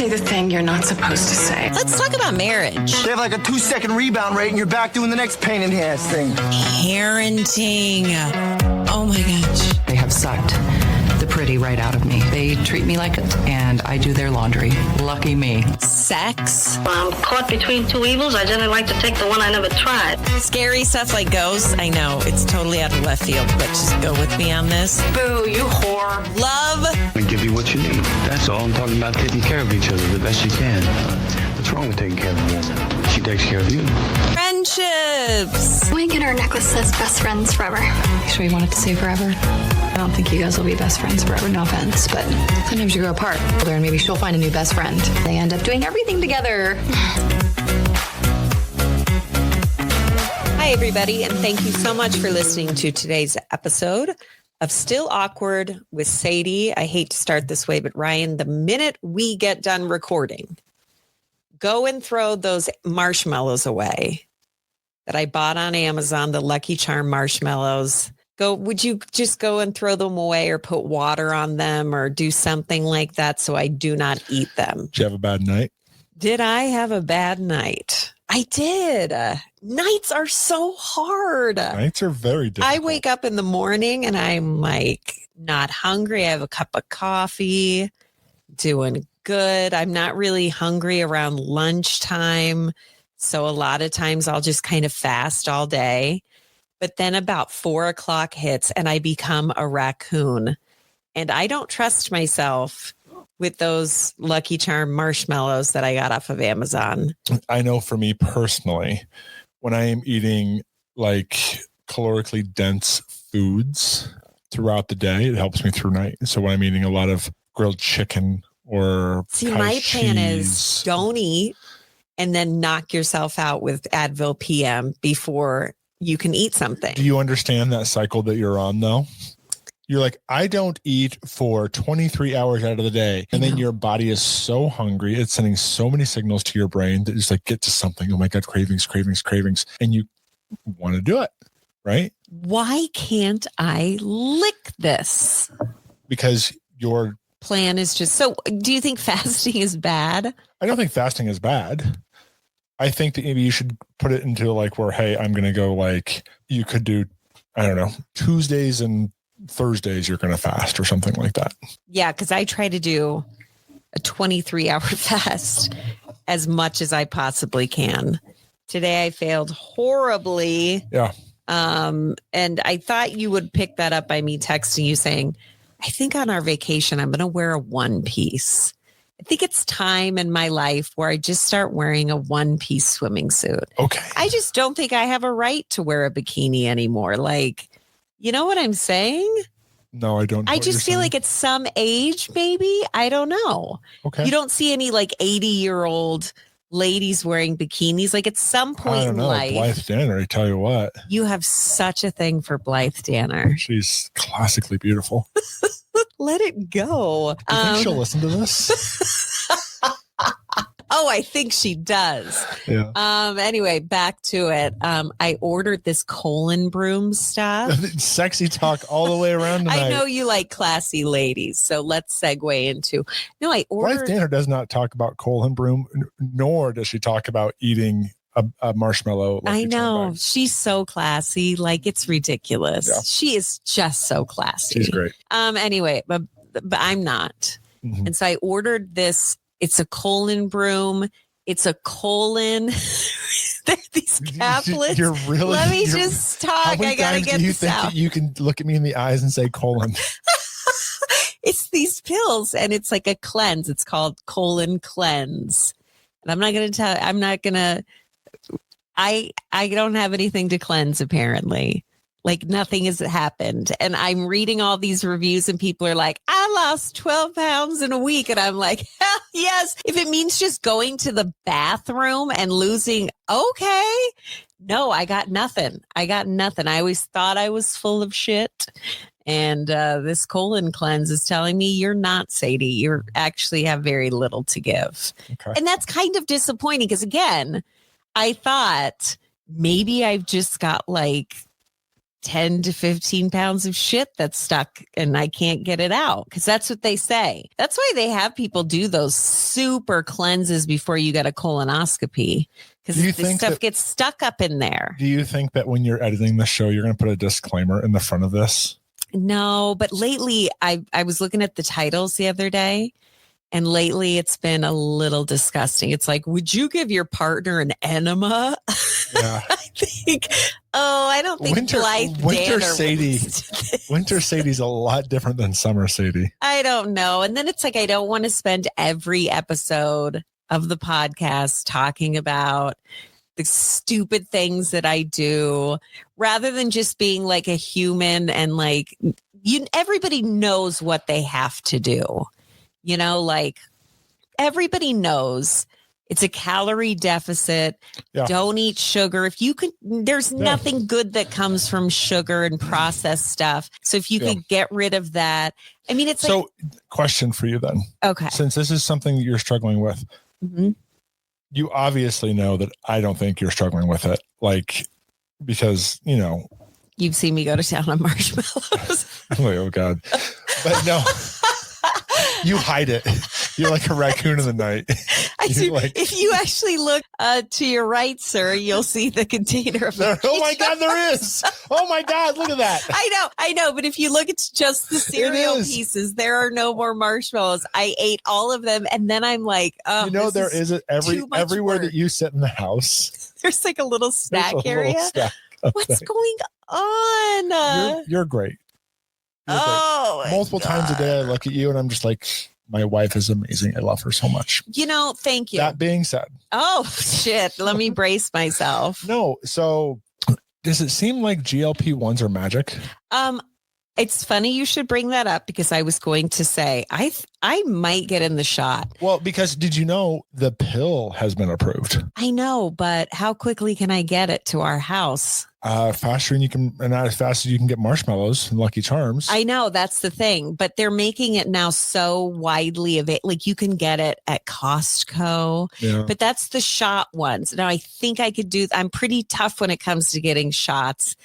say the thing you're not supposed to say. Let's talk about marriage. They have like a 2-second rebound rate and you're back doing the next pain in the ass thing. Parenting. Oh my gosh. They have sucked the pretty right out of me. They treat me like it, and I do their laundry. Lucky me. Sex. I'm caught between two evils. I generally like to take the one I never tried. Scary stuff like ghosts. I know it's totally out of left field, but just go with me on this. Boo, you whore. Love. I give you what you need. That's all. I'm talking about taking care of each other the best you can. What's wrong with taking care of a woman? She takes care of you. Friendships. Wink and her necklace says best friends forever. Sure you wanted to say forever? I don't think you guys will be best friends forever, no offense, but sometimes you grow apart. And maybe she'll find a new best friend. They end up doing everything together. Hi, everybody, and thank you so much for listening to today's episode of Still Awkward with Sadie. I hate to start this way, but Ryan, the minute we get done recording, go and throw those marshmallows away that I bought on Amazon, the Lucky Charm marshmallows. Would you just go and throw them away or put water on them or do something like that so I do not eat them? Did you have a bad night? Did I have a bad night? I did. Nights are so hard. Nights are very difficult. I wake up in the morning and I'm like not hungry. I have a cup of coffee, doing good. I'm not really hungry around lunchtime. So a lot of times I'll just kind of fast all day. But then about 4 o'clock hits and I become a raccoon. And I don't trust myself with those Lucky Charm marshmallows that I got off of Amazon. I know for me personally, when I am eating like calorically dense foods throughout the day, it helps me through night. So when I'm eating a lot of grilled chicken or my plan is don't eat and then knock yourself out with Advil PM before you can eat something. Do you understand that cycle that you're on though? You're like, I don't eat for 23 hours out of the day. And then your body is so hungry. It's sending so many signals to your brain that it's like, get to something. Oh my God, cravings. And you want to do it, right? Why can't I lick this? Because your plan is just, so do you think fasting is bad? I don't think fasting is bad. I think that maybe you should put it into like where, hey, I'm going to go like, you could do, I don't know, Tuesdays and Thursdays you're going to fast or something like that. Yeah, because I try to do a 23-hour fast as much as I possibly can. Today I failed horribly. Yeah. And I thought you would pick that up by me texting you saying, I think on our vacation, I'm going to wear a one piece. I think it's time in my life where I just start wearing a one-piece swimming suit. Okay. I just don't think I have a right to wear a bikini anymore. Like, you know what I'm saying? No, I don't. I just feel like at some age, maybe, I don't know. Okay. You don't see any like 80-year-old ladies wearing bikinis. Like at some point in life. Blythe Danner, I tell you what. You have such a thing for Blythe Danner. She's classically beautiful. Let it go. Do you think she'll listen to this? Oh, I think she does. Yeah. Anyway, back to it. I ordered this colon broom stuff. Sexy talk all the way around tonight. I know you like classy ladies, so let's segue into. No, I ordered. Blythe Danner does not talk about colon broom, nor does she talk about eating a marshmallow. I know. She's so classy. Like, it's ridiculous. Yeah. She is just so classy. She's great. Anyway, but I'm not. Mm-hmm. And so I ordered this. It's a colon broom. It's a colon. These caplets. You're really. Let me just talk. I gotta get this out. That you can look at me in the eyes and say colon? It's these pills, and it's like a cleanse. It's called Colon Cleanse. And I'm not going to tell. I'm not going to. I don't have anything to cleanse, apparently. Like nothing has happened. And I'm reading all these reviews and people are like, I lost 12 pounds in a week. And I'm like, hell yes. If it means just going to the bathroom and losing, okay. No, I got nothing. I always thought I was full of shit. And this colon cleanse is telling me you're not, Sadie. You actually have very little to give. Okay. And that's kind of disappointing because, again, I thought maybe I've just got like 10 to 15 pounds of shit that's stuck and I can't get it out, because that's what they say. That's why they have people do those super cleanses before you get a colonoscopy, because this stuff gets stuck up in there. Do you think that when you're editing the show, you're going to put a disclaimer in the front of this? No, but lately I was looking at the titles the other day, and lately it's been a little disgusting. It's like, would you give your partner an enema? Yeah. I don't think Winter Sadie's a lot different than Summer Sadie. I don't know. And then it's like, I don't want to spend every episode of the podcast talking about the stupid things that I do, rather than just being like a human and like, everybody knows what they have to do. You know, like everybody knows it's a calorie deficit. Yeah. Don't eat sugar. If you could, there's nothing good that comes from sugar and processed stuff. So if you could get rid of that, I mean, it's so. Question for you then. Okay. Since this is something that you're struggling with, you obviously know that I don't think you're struggling with it. Like, because, you know, you've seen me go to town on marshmallows. Oh God. But no. You hide it. You're like a raccoon in the night. I do. Like, if you actually look to your right, sir, you'll see the container of. Oh my God, there is! Oh my God, look at that! I know. But if you look at just the cereal pieces, there are no more marshmallows. I ate all of them, and then I'm like, oh, you know, there is everywhere that you sit in the house. There's like a little snack area. What's going on? You're great. Multiple times a day I look at you and I'm just like, my wife is amazing. I love her so much. You know, thank you. That being said. Oh, shit. Let me brace myself. No. So does it seem like GLP-1s are magic? It's funny you should bring that up, because I was going to say I might get in the shot. Well, because did you know the pill has been approved? I know, but how quickly can I get it to our house? Faster than you can, and not as fast as you can get marshmallows and Lucky Charms. I know, that's the thing, but they're making it now so widely available. Like you can get it at Costco, but that's the shot ones. Now I think I could I'm pretty tough when it comes to getting shots.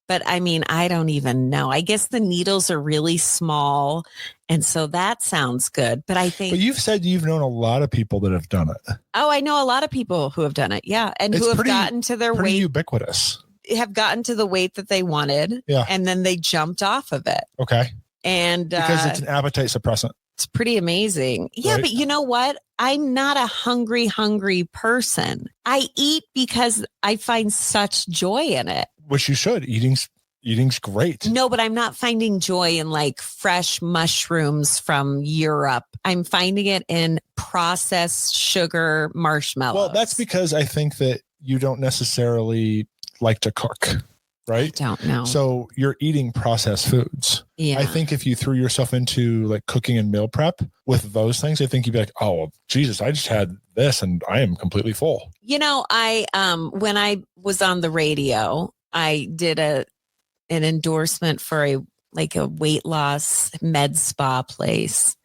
But I mean, I don't even know. I guess the needles are really small. And so that sounds good. But I think. But you've said you've known a lot of people that have done it. Oh, I know a lot of people who have done it. Yeah. And who have gotten to their weight. Ubiquitous. Have gotten to the weight that they wanted. Yeah. And then they jumped off of it. Okay. And because it's an appetite suppressant. It's pretty amazing. Yeah. Right? But you know what? I'm not a hungry person. I eat because I find such joy in it. Which you should. Eating's great. No, but I'm not finding joy in like fresh mushrooms from Europe. I'm finding it in processed sugar marshmallows. Well, that's because I think that you don't necessarily like to cook, right? I don't know. So you're eating processed foods. Yeah. I think if you threw yourself into like cooking and meal prep with those things, I think you'd be like, oh, well, Jesus, I just had this and I am completely full. You know, when I was on the radio, I did an endorsement for a weight loss med spa place.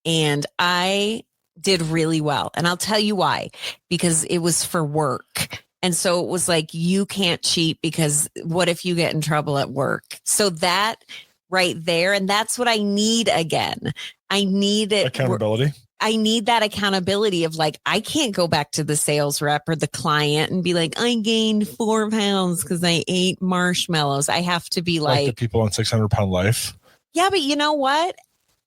And I did really well. And I'll tell you why, because it was for work. And so it was like, you can't cheat, because what if you get in trouble at work? So that right there. And that's what I need again. I need it. Accountability. I need that accountability of like, I can't go back to the sales rep or the client and be like, I gained 4 pounds because I ate marshmallows. I have to be like the people on 600-pound life. Yeah, but you know what?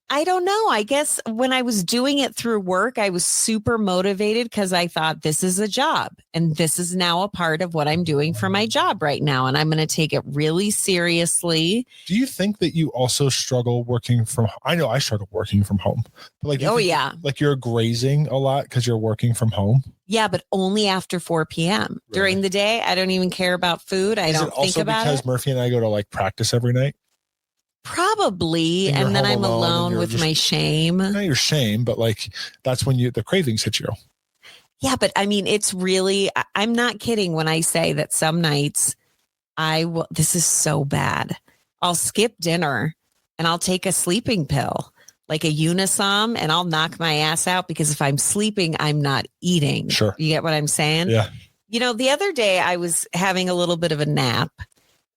I don't know. I guess when I was doing it through work, I was super motivated because I thought this is a job and this is now a part of what I'm doing for my job right now. And I'm going to take it really seriously. Do you think that you also struggle working from home? I know I struggle working from home. But like you're grazing a lot because you're working from home. Yeah, but only after 4 p.m. Really? During the day, I don't even care about food. I don't think about it. Because Murphy and I go to like practice every night? Probably. And then I'm alone with my shame. Not your shame, but like that's when the cravings hit you. Yeah, but I mean, it's really, I'm not kidding when I say that some nights this is so bad. I'll skip dinner and I'll take a sleeping pill, like a Unisom, and I'll knock my ass out because if I'm sleeping, I'm not eating. Sure. You get what I'm saying? Yeah. You know, the other day I was having a little bit of a nap.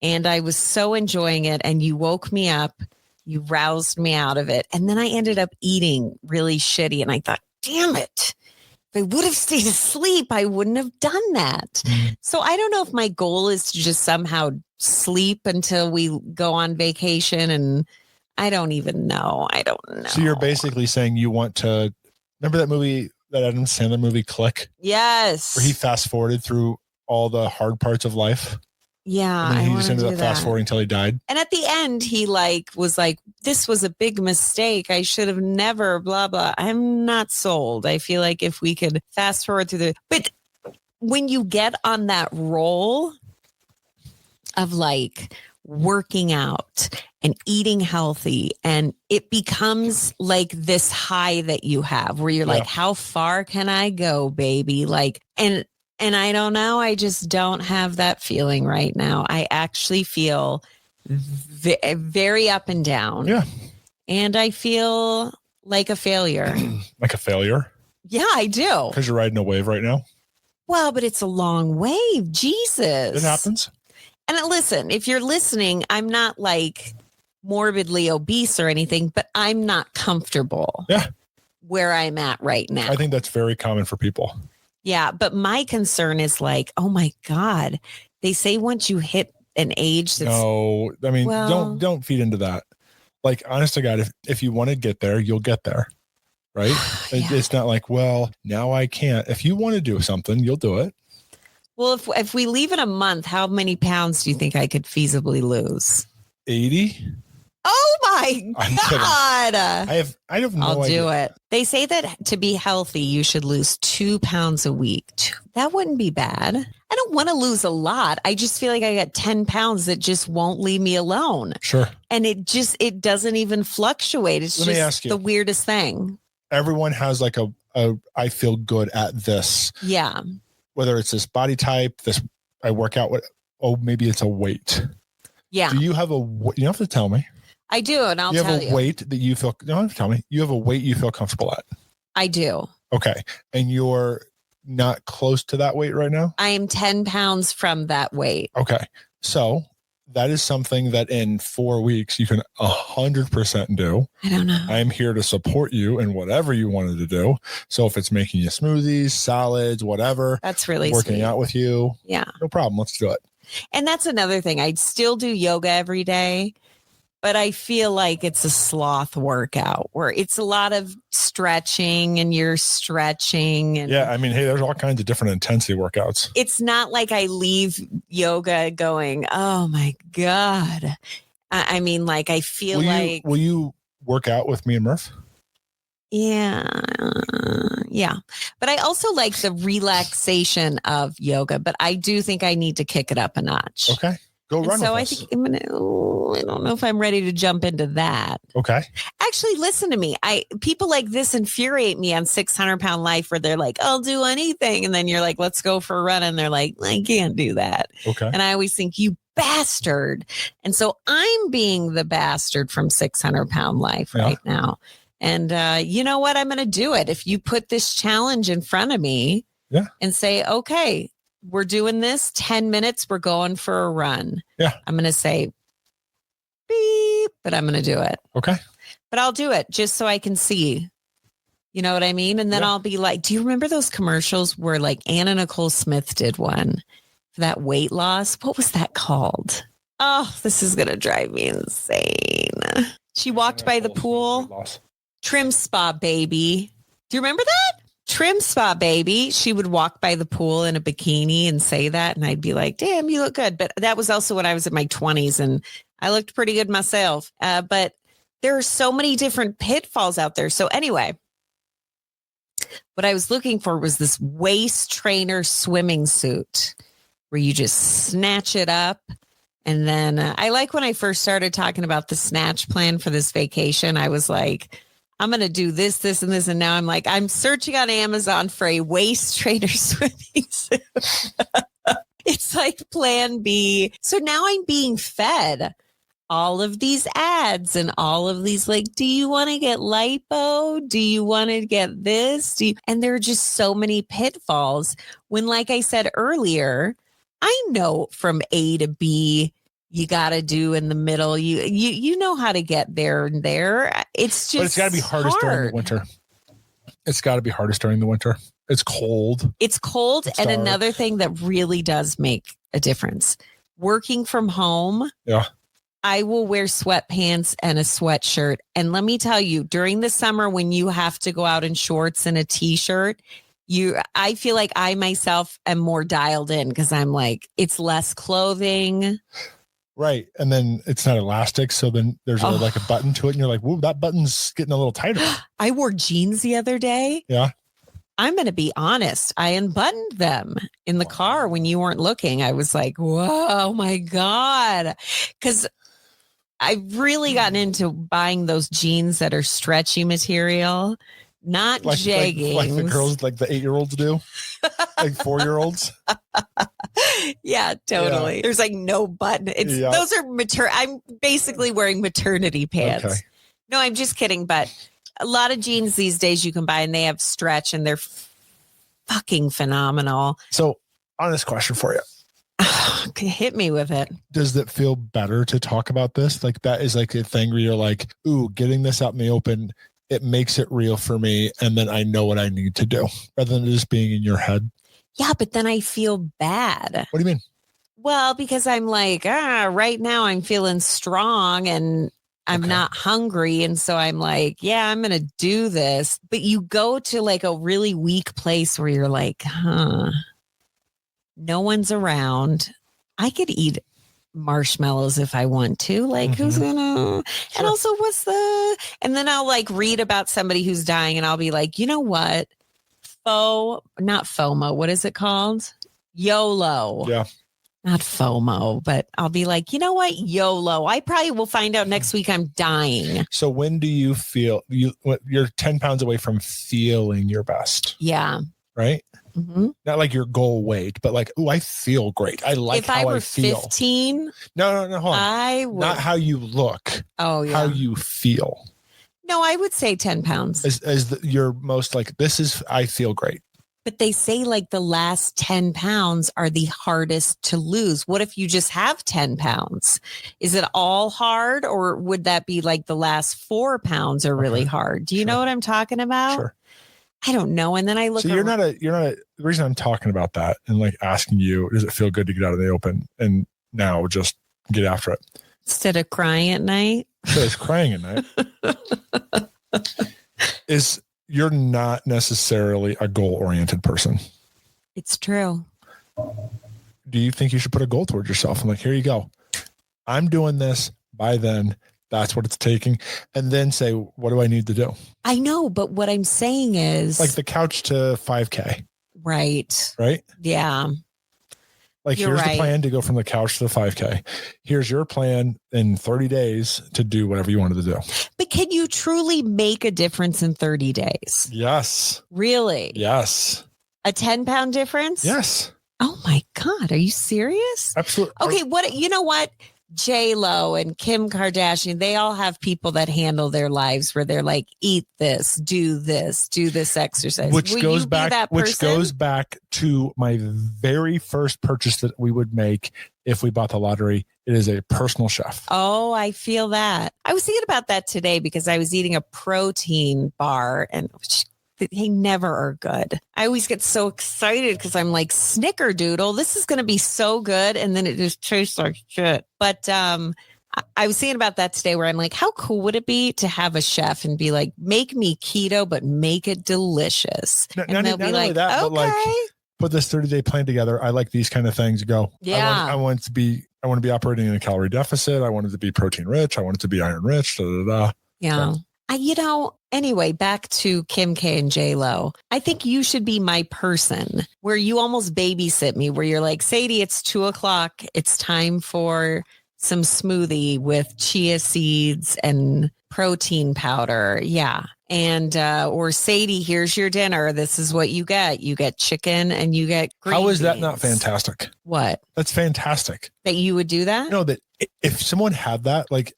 And I was so enjoying it. And you woke me up. You roused me out of it. And then I ended up eating really shitty. And I thought, damn it. If I would have stayed asleep, I wouldn't have done that. So I don't know if my goal is to just somehow sleep until we go on vacation. And I don't even know. I don't know. So you're basically saying you want to, remember that movie, that Adam Sandler movie, Click? Yes. Where he fast forwarded through all the hard parts of life. Yeah. And then he just ended up that. fast forwarding until he died. And at the end, he was like, this was a big mistake. I should have never, blah, blah. I'm not sold. I feel like if we could fast forward through but when you get on that roll of like working out and eating healthy, and it becomes like this high that you have where you're like, how far can I go, baby? Like, and I don't know. I just don't have that feeling right now. I actually feel very up and down. Yeah. And I feel like a failure. Like a failure? Yeah, I do. Because you're riding a wave right now? Well, but it's a long wave. Jesus. It happens. And listen, if you're listening, I'm not like morbidly obese or anything, but I'm not comfortable. Yeah. Where I'm at right now. I think that's very common for people. Yeah, but my concern is like, oh my God, they say once you hit an age that's No, I mean, don't feed into that. Like, honest to God, if you want to get there, you'll get there. Right? It's not like, well, now I can't. If you want to do something, you'll do it. Well, if we leave in a month, how many pounds do you think I could feasibly lose? 80? Oh my God. I have no idea. I'll do it. They say that to be healthy, you should lose 2 pounds a week. That wouldn't be bad. I don't want to lose a lot. I just feel like I got 10 pounds that just won't leave me alone. Sure. And it doesn't even fluctuate. It's Let me ask you, the weirdest thing. Everyone has like a I feel good at this. Yeah. Whether it's this body type, this I work out with, maybe it's a weight. Yeah. Do you have you don't have to tell me. I do, and I'll tell you. You have a weight that you feel, you don't have to tell me. You have a weight you feel comfortable at. I do. Okay. And you're not close to that weight right now? I am 10 pounds from that weight. Okay. So that is something that in 4 weeks you can 100% do. I don't know. I'm here to support you in whatever you wanted to do. So if it's making you smoothies, salads, whatever. That's really working sweet. out with you. Yeah. No problem. Let's do it. And that's another thing. I'd still do yoga every day, but I feel like it's a sloth workout where it's a lot of stretching and you're stretching. And yeah. I mean, hey, there's all kinds of different intensity workouts. It's not like I leave yoga going, oh my God. I mean, like, I feel Will you work out with me and Murph? Yeah. But I also like the relaxation of yoga, but I do think I need to kick it up a notch. Okay. Go run with us. I think I don't know if I'm ready to jump into that. Okay. Actually, listen to me. People like this infuriate me on 600-Pound Life where they're like, I'll do anything. And then you're like, let's go for a run. And they're like, I can't do that. Okay. And I always think, you bastard. And so I'm being the bastard from 600-Pound Life right now. And you know what? I'm going to do it. If you put this challenge in front of me and say, okay, we're doing this 10 minutes. We're going for a run. Yeah. I'm going to say beep, but I'm going to do it. Okay. But I'll do it just so I can see. You know what I mean? And then I'll be like, do you remember those commercials where like Anna Nicole Smith did one for that weight loss? What was that called? Oh, this is going to drive me insane. She walked by the pool. Trim Spa Baby. Do you remember that? Trim Spa Baby. She would walk by the pool in a bikini and say that. And I'd be like, damn, you look good. But that was also when I was in my 20s and I looked pretty good myself. But there are so many different pitfalls out there. So anyway, what I was looking for was this waist trainer swimming suit where you just snatch it up. And then I like when I first started talking about the snatch plan for this vacation, I was like, I'm going to do this, this, and this. And now I'm like, I'm searching on Amazon for a waist trainer swimming suit. It's like plan B. So now I'm being fed all of these ads and all of these, like, do you want to get lipo? Do you want to get this? And there are just so many pitfalls when, like I said earlier, I know from A to B, you got to do in the middle. You know how to get there and there. It's just, but it's got to be hardest during the winter. It's got to be hardest during the winter. It's cold. It's cold. It's and dark. another thing that really does make a difference, working from home. Yeah. I will wear sweatpants and a sweatshirt. And let me tell you, during the summer, when you have to go out in shorts and a t-shirt, I feel like I myself am more dialed in because I'm like, it's less clothing. Right. And then it's not elastic. So then there's like a button to it. And you're like, whoa, that button's getting a little tighter. I wore jeans the other day. Yeah. I'm going to be honest. I unbuttoned them in the car when you weren't looking. I was like, whoa, my God. Because I've really gotten into buying those jeans that are stretchy material, not jeggings. Like the girls, like the 8-year-olds do, like 4-year-olds. Yeah, totally. Yeah. There's like no button. Those are I'm basically wearing maternity pants. Okay. No, I'm just kidding. But a lot of jeans these days you can buy and they have stretch and they're fucking phenomenal. So, honest question for you. Hit me with it. Does it feel better to talk about this? Like that is like a thing where you're like, ooh, getting this out in the open, it makes it real for me. And then I know what I need to do rather than just being in your head. Yeah, but then I feel bad. What do you mean? Well, because I'm like, right now I'm feeling strong and I'm not hungry. And so I'm like, yeah, I'm going to do this. But you go to like a really weak place where you're like, no one's around. I could eat marshmallows if I want to. Like, who's gonna? Sure. And also, and then I'll like read about somebody who's dying and I'll be like, you know what? Not FOMO. What is it called? YOLO. Yeah. Not FOMO, but I'll be like, you know what? YOLO. I probably will find out next week I'm dying. So when do you feel you're 10 pounds away from feeling your best? Yeah. Right? Mm-hmm. Not like your goal weight, but like, I feel great. I like if how I were I feel. 15, no, hold on. I would. Not how you look. Oh, yeah. How you feel. No, I would say 10 pounds. As your most like, I feel great. But they say like the last 10 pounds are the hardest to lose. What if you just have 10 pounds? Is it all hard or would that be like the last 4 pounds are really hard? Do you know what I'm talking about? Sure. I don't know. And then I look. So the reason I'm talking about that and like asking you, does it feel good to get out in the open and now just get after it? Instead of crying at night. Instead of crying at night. Is you're not necessarily a goal-oriented person. It's true. Do you think you should put a goal towards yourself? I'm like, here you go. I'm doing this by then. That's what it's taking. And then say, what do I need to do? I know, but what I'm saying is like the couch to 5K. Right. Right? Yeah. Like here's the plan to go from the couch to the 5K. Here's your plan in 30 days to do whatever you wanted to do. But can you truly make a difference in 30 days? Yes. Really? Yes. A 10-pound difference? Yes. Oh my God. Are you serious? Absolutely. Okay. You know what? J-Lo and Kim Kardashian, they all have people that handle their lives where they're like, eat this, do this exercise. Which goes back to my very first purchase that we would make if we bought the lottery. It is a personal chef. Oh, I feel that. I was thinking about that today because I was eating a protein bar and they never are good. I always get so excited because I'm like, snickerdoodle, this is going to be so good. And then it just tastes like shit. But I was thinking about that today where I'm like, how cool would it be to have a chef and be like, make me keto, but make it delicious. And they'll be like, that, okay. But like, put this 30-day plan together. I like these kind of things. Go. Yeah. I want to be operating in a calorie deficit. I want it to be protein rich. I want it to be iron rich. Yeah. Anyway, back to Kim K and J-Lo. I think you should be my person where you almost babysit me, where you're like, Sadie, it's 2:00. It's time for some smoothie with chia seeds and protein powder. Yeah. And, or Sadie, here's your dinner. This is what you get. You get chicken and you get green How is that beans. not fantastic? What? That's fantastic. That you would do that? No, that if someone had that, like,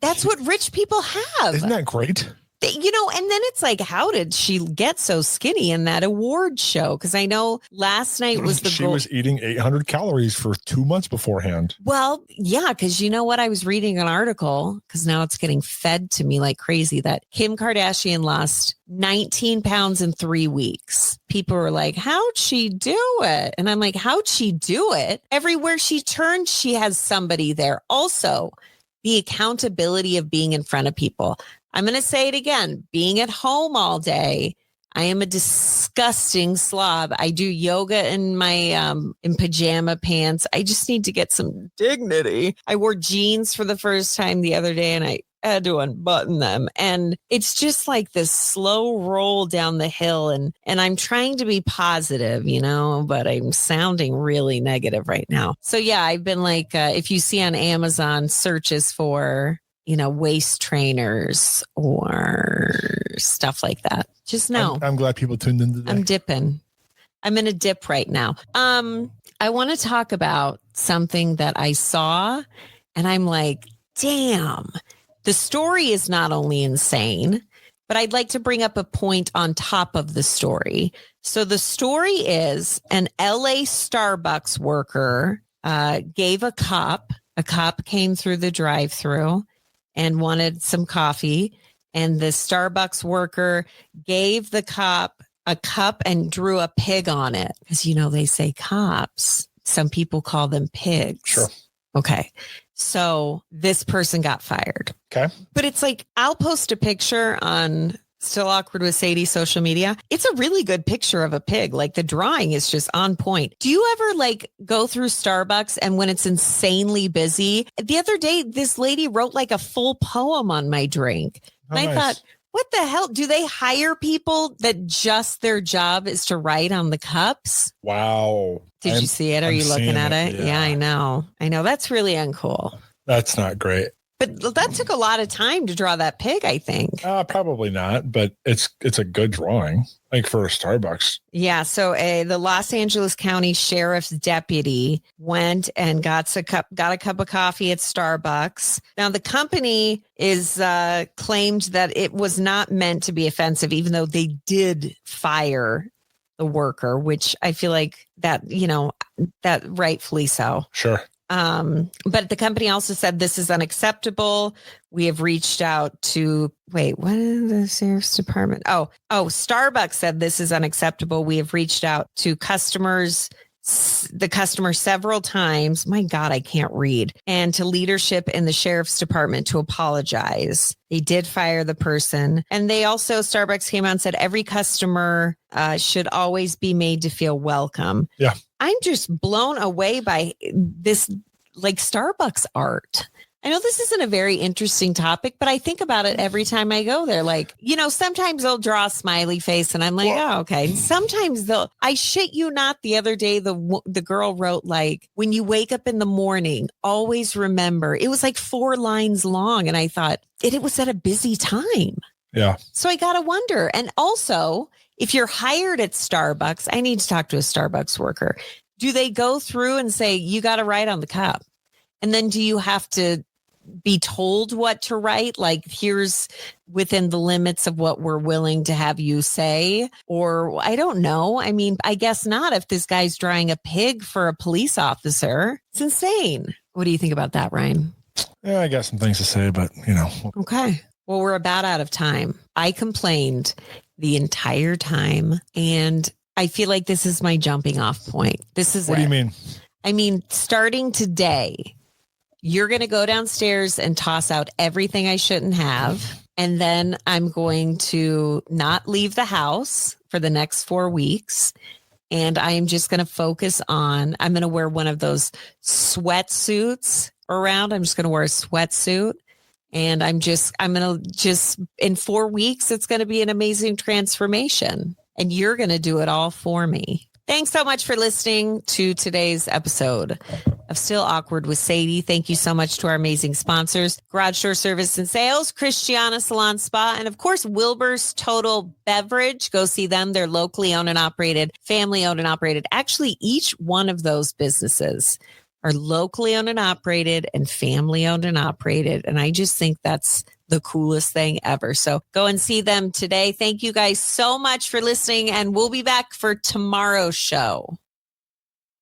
that's what rich people have. Isn't that great? And then it's like, how did she get so skinny in that award show? Because I know last night was the She was eating 800 calories for 2 months beforehand. Well, yeah, because you know what? I was reading an article, because now it's getting fed to me like crazy, that Kim Kardashian lost 19 pounds in 3 weeks. People were like, how'd she do it? And I'm like, how'd she do it? Everywhere she turns, she has somebody there. Also, the accountability of being in front of people. I'm going to say it again, being at home all day. I am a disgusting slob. I do yoga in my in pajama pants. I just need to get some dignity. I wore jeans for the first time the other day and I had to unbutton them. And it's just like this slow roll down the hill. And I'm trying to be positive, but I'm sounding really negative right now. So yeah, I've been like, if you see on Amazon searches for waist trainers or stuff like that. Just know. I'm glad people tuned in today. I'm dipping. I'm in a dip right now. I want to talk about something that I saw and I'm like, damn, the story is not only insane, but I'd like to bring up a point on top of the story. So the story is an LA Starbucks worker gave a cop came through the drive-thru and wanted some coffee. And the Starbucks worker gave the cop a cup and drew a pig on it. Because, they say cops. Some people call them pigs. Sure. Okay. So this person got fired. Okay. But it's like, I'll post a picture on Still Awkward with Sadie social media. It's a really good picture of a pig. Like the drawing is just on point. Do you ever like go through Starbucks and when it's insanely busy? The other day, this lady wrote like a full poem on my drink. And I thought, what the hell? Do they hire people that just their job is to write on the cups? Wow. Did you see it? Are you looking at it? Yeah, I know. That's really uncool. That's not great. But that took a lot of time to draw that pig, I think. Probably not, but it's a good drawing, like for a Starbucks. Yeah. So the Los Angeles County Sheriff's deputy went and got a cup of coffee at Starbucks. Now the company is claimed that it was not meant to be offensive, even though they did fire the worker, which I feel like that that rightfully so. Sure. But the company also said this is unacceptable. We have reached out to what is the sheriff's department? Oh, Starbucks said this is unacceptable. We have reached out to the customer several times. My God, I can't read. And to leadership in the sheriff's department to apologize. They did fire the person. And they also, Starbucks came out and said every customer should always be made to feel welcome. Yeah. I'm just blown away by this like Starbucks art. I know this isn't a very interesting topic, but I think about it every time I go there. Like, sometimes they'll draw a smiley face and I'm like, oh, okay. Sometimes I shit you not, the other day, the girl wrote like, when you wake up in the morning, always remember. It was like 4 lines long. And I thought it was at a busy time. Yeah. So I got to wonder. And also, if you're hired at Starbucks, I need to talk to a Starbucks worker. Do they go through and say, you got to write on the cup? And then do you have to be told what to write? Like, here's within the limits of what we're willing to have you say? Or I don't know. I mean, I guess not if this guy's drawing a pig for a police officer. It's insane. What do you think about that, Ryan? Yeah, I got some things to say, but Okay. Well, we're about out of time. I complained the entire time, and I feel like this is my jumping off point. What do you mean? I mean, starting today, you're going to go downstairs and toss out everything I shouldn't have. And then I'm going to not leave the house for the next 4 weeks. And I am just going to focus on, I'm going to wear one of those sweatsuits around. I'm just going to wear a sweatsuit. And I'm going to in 4 weeks, it's going to be an amazing transformation. And you're going to do it all for me. Thanks so much for listening to today's episode of Still Awkward with Sadie. Thank you so much to our amazing sponsors, Garage Door Service and Sales, Christiana Salon Spa, and of course, Wilbur's Total Beverage. Go see them. They're locally owned and operated, family owned and operated. Actually, each one of those businesses are locally owned and operated and family owned and operated. And I just think that's the coolest thing ever. So go and see them today. Thank you guys so much for listening, and we'll be back for tomorrow's show.